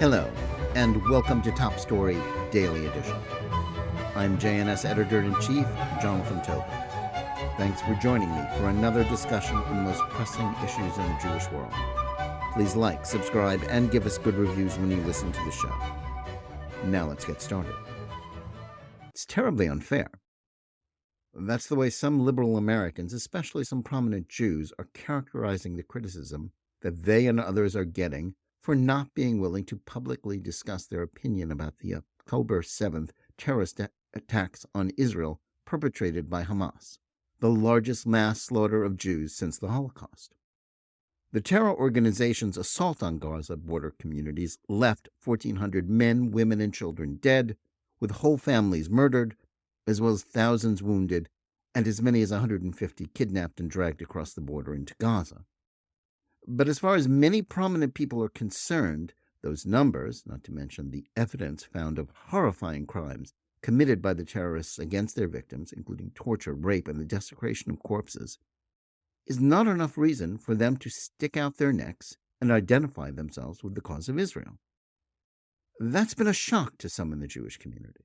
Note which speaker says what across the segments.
Speaker 1: Hello, and welcome to Top Story Daily Edition. I'm JNS Editor-in-Chief, Jonathan Tobin. Thanks for joining me for another discussion on the most pressing issues in the Jewish world. Please like, subscribe, and give us good reviews when you listen to the show. Now let's get started. It's terribly unfair. That's the way some liberal Americans, especially some prominent Jews, are characterizing the criticism that they and others are getting for not being willing to publicly discuss their opinion about the October 7th terrorist attacks on Israel perpetrated by Hamas, the largest mass slaughter of Jews since the Holocaust. The terror organization's assault on Gaza border communities left 1,400 men, women, and children dead, with whole families murdered, as well as thousands wounded, and as many as 150 kidnapped and dragged across the border into Gaza. But as far as many prominent people are concerned, those numbers, not to mention the evidence found of horrifying crimes committed by the terrorists against their victims, including torture, rape, and the desecration of corpses, is not enough reason for them to stick out their necks and identify themselves with the cause of Israel. That's been a shock to some in the Jewish community.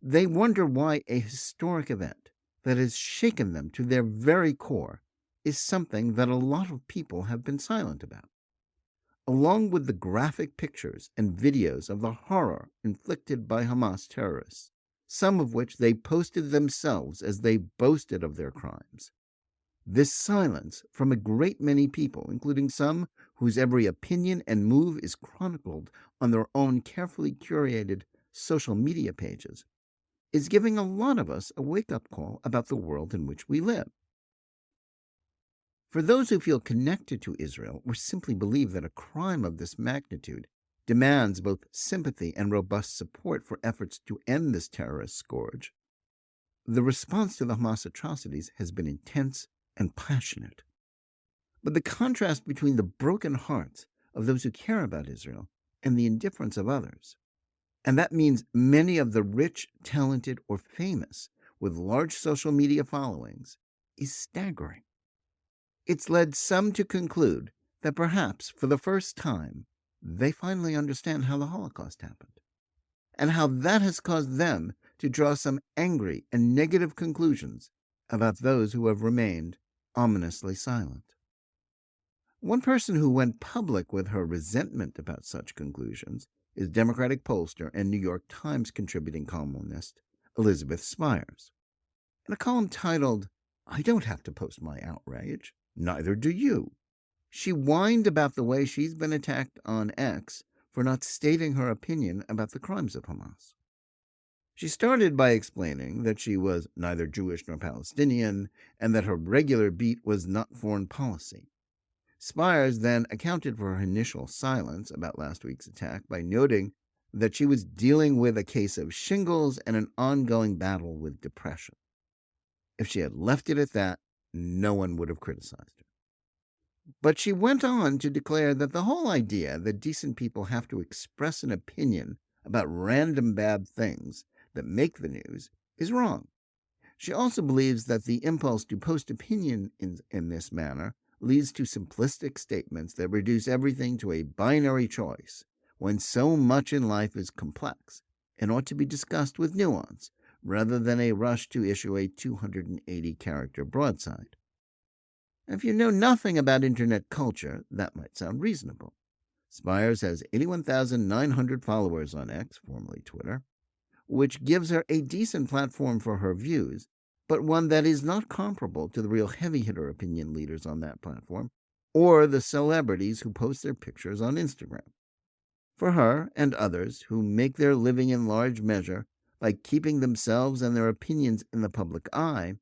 Speaker 1: They wonder why a historic event that has shaken them to their very core is something that a lot of people have been silent about. Along with the graphic pictures and videos of the horror inflicted by Hamas terrorists, some of which they posted themselves as they boasted of their crimes, this silence from a great many people, including some whose every opinion and move is chronicled on their own carefully curated social media pages, is giving a lot of us a wake-up call about the world in which we live. For those who feel connected to Israel or simply believe that a crime of this magnitude demands both sympathy and robust support for efforts to end this terrorist scourge, the response to the Hamas atrocities has been intense and passionate. But the contrast between the broken hearts of those who care about Israel and the indifference of others, and that means many of the rich, talented, or famous with large social media followings, is staggering. It's led some to conclude that perhaps for the first time, they finally understand how the Holocaust happened, and how that has caused them to draw some angry and negative conclusions about those who have remained ominously silent. One person who went public with her resentment about such conclusions is Democratic pollster and New York Times contributing columnist Elizabeth Spires. In a column titled, "I Don't Have to Post My Outrage, Neither Do You," she whined about the way she's been attacked on X for not stating her opinion about the crimes of Hamas. She started by explaining that she was neither Jewish nor Palestinian, and that her regular beat was not foreign policy. Spires then accounted for her initial silence about last week's attack by noting that she was dealing with a case of shingles and an ongoing battle with depression. If she had left it at that, no one would have criticized her. But she went on to declare that the whole idea that decent people have to express an opinion about random bad things that make the news is wrong. She also believes that the impulse to post opinion in this manner leads to simplistic statements that reduce everything to a binary choice, when so much in life is complex and ought to be discussed with nuance, rather than a rush to issue a 280-character broadside. If you know nothing about internet culture, that might sound reasonable. Spires has 81,900 followers on X, formerly Twitter, which gives her a decent platform for her views, but one that is not comparable to the real heavy-hitter opinion leaders on that platform, or the celebrities who post their pictures on Instagram. For her and others who make their living in large measure by keeping themselves and their opinions in the public eye,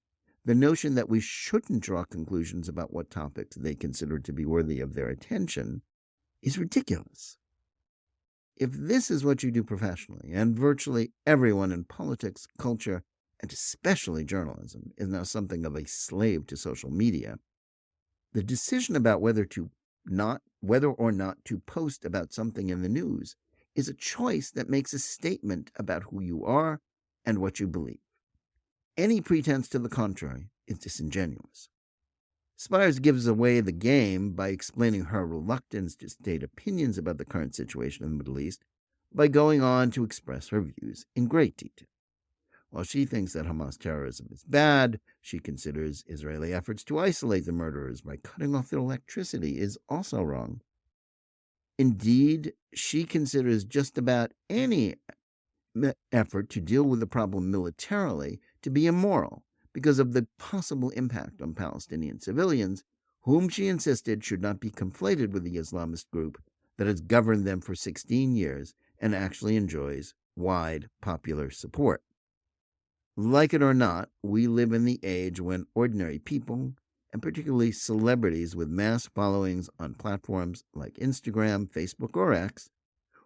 Speaker 1: the notion that we shouldn't draw conclusions about what topics they consider to be worthy of their attention is ridiculous. If this is what you do professionally, and virtually everyone in politics, culture, and especially journalism is now something of a slave to social media, the decision about whether or not to post about something in the news is a choice that makes a statement about who you are and what you believe. Any pretense to the contrary is disingenuous. Spires gives away the game by explaining her reluctance to state opinions about the current situation in the Middle East by going on to express her views in great detail. While she thinks that Hamas terrorism is bad, she considers Israeli efforts to isolate the murderers by cutting off their electricity is also wrong. Indeed, she considers just about any effort to deal with the problem militarily to be immoral because of the possible impact on Palestinian civilians, whom she insisted should not be conflated with the Islamist group that has governed them for 16 years and actually enjoys wide popular support. Like it or not, we live in the age when ordinary people, and particularly celebrities with mass followings on platforms like Instagram, Facebook, or X,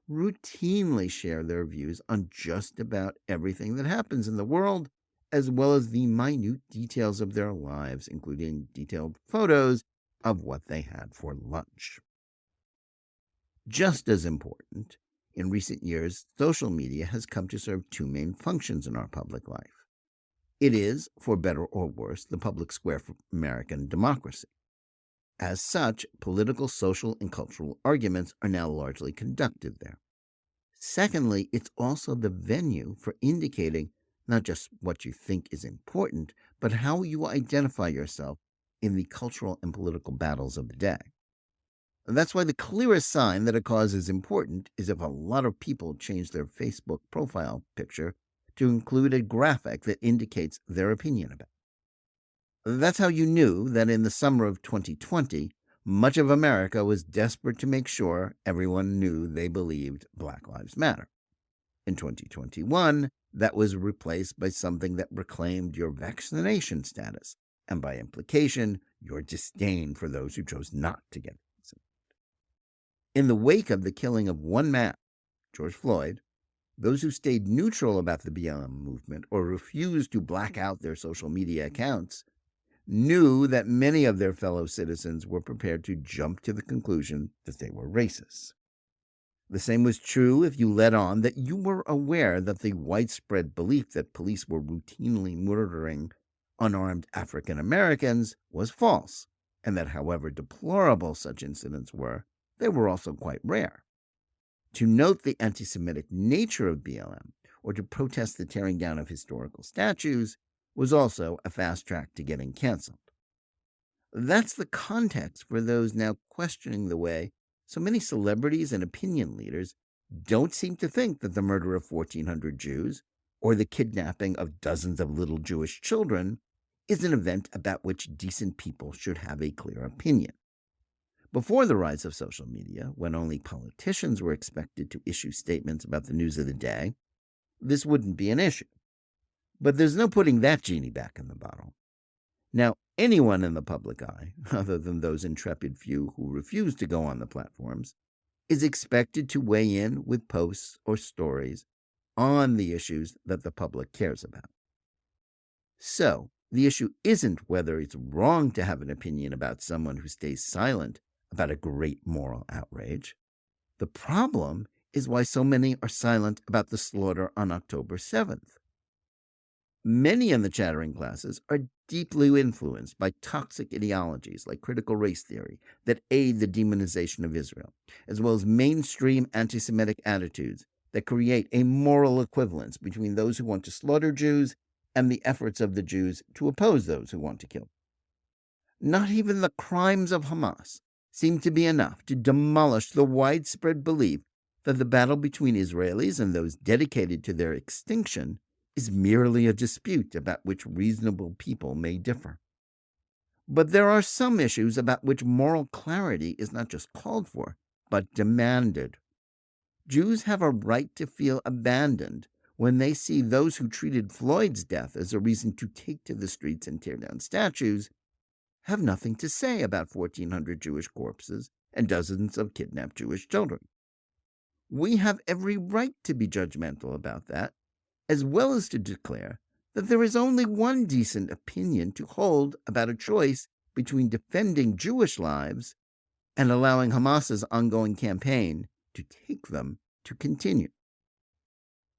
Speaker 1: routinely share their views on just about everything that happens in the world, as well as the minute details of their lives, including detailed photos of what they had for lunch. Just as important, in recent years, social media has come to serve two main functions in our public life. It is, for better or worse, the public square for American democracy. As such, political, social, and cultural arguments are now largely conducted there. Secondly, it's also the venue for indicating not just what you think is important, but how you identify yourself in the cultural and political battles of the day. That's why the clearest sign that a cause is important is if a lot of people change their Facebook profile picture to include a graphic that indicates their opinion about it. That's how you knew that in the summer of 2020, much of America was desperate to make sure everyone knew they believed Black Lives Matter. In 2021, that was replaced by something that reclaimed your vaccination status, and by implication, your disdain for those who chose not to get vaccinated. In the wake of the killing of one man, George Floyd, those who stayed neutral about the BLM movement or refused to black out their social media accounts knew that many of their fellow citizens were prepared to jump to the conclusion that they were racists. The same was true if you let on that you were aware that the widespread belief that police were routinely murdering unarmed African Americans was false, and that however deplorable such incidents were, they were also quite rare. To note the anti-Semitic nature of BLM, or to protest the tearing down of historical statues, was also a fast track to getting canceled. That's the context for those now questioning the way so many celebrities and opinion leaders don't seem to think that the murder of 1,400 Jews or the kidnapping of dozens of little Jewish children is an event about which decent people should have a clear opinion. Before the rise of social media, when only politicians were expected to issue statements about the news of the day, this wouldn't be an issue. But there's no putting that genie back in the bottle. Now, anyone in the public eye, other than those intrepid few who refuse to go on the platforms, is expected to weigh in with posts or stories on the issues that the public cares about. So, the issue isn't whether it's wrong to have an opinion about someone who stays silent about a great moral outrage. The problem is why so many are silent about the slaughter on October 7th. Many in the chattering classes are deeply influenced by toxic ideologies like critical race theory that aid the demonization of Israel, as well as mainstream anti-Semitic attitudes that create a moral equivalence between those who want to slaughter Jews and the efforts of the Jews to oppose those who want to kill them. Not even the crimes of Hamas seem to be enough to demolish the widespread belief that the battle between Israelis and those dedicated to their extinction is merely a dispute about which reasonable people may differ. But there are some issues about which moral clarity is not just called for, but demanded. Jews have a right to feel abandoned when they see those who treated Floyd's death as a reason to take to the streets and tear down statues have nothing to say about 1,400 Jewish corpses and dozens of kidnapped Jewish children. We have every right to be judgmental about that, as well as to declare that there is only one decent opinion to hold about a choice between defending Jewish lives and allowing Hamas's ongoing campaign to take them to continue.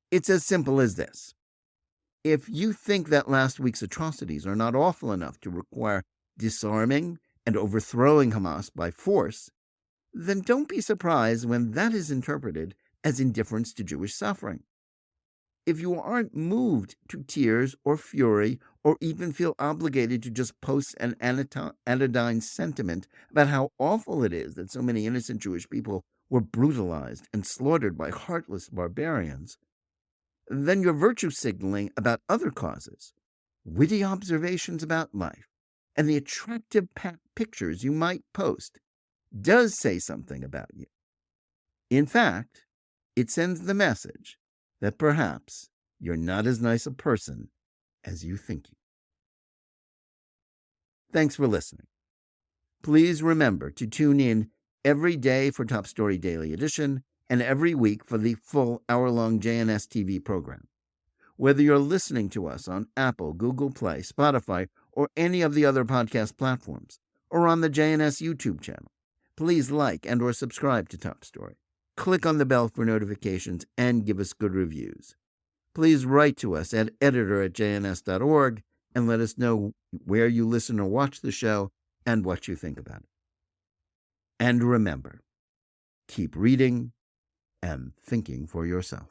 Speaker 1: It's as simple as this. If you think that last week's atrocities are not awful enough to require disarming and overthrowing Hamas by force, then don't be surprised when that is interpreted as indifference to Jewish suffering. If you aren't moved to tears or fury or even feel obligated to just post an anodyne sentiment about how awful it is that so many innocent Jewish people were brutalized and slaughtered by heartless barbarians, then your virtue signaling about other causes, witty observations about life, and the attractive pictures you might post does say something about you. In fact, it sends the message that perhaps you're not as nice a person as you think you. Thanks for listening. Please remember to tune in every day for Top Story Daily Edition and every week for the full hour-long JNS TV program. Whether you're listening to us on Apple, Google Play, Spotify, or any of the other podcast platforms, or on the JNS YouTube channel, please like and or subscribe to Top Story. Click on the bell for notifications and give us good reviews. Please write to us at editor@jns.org and let us know where you listen or watch the show and what you think about it. And remember, keep reading and thinking for yourself.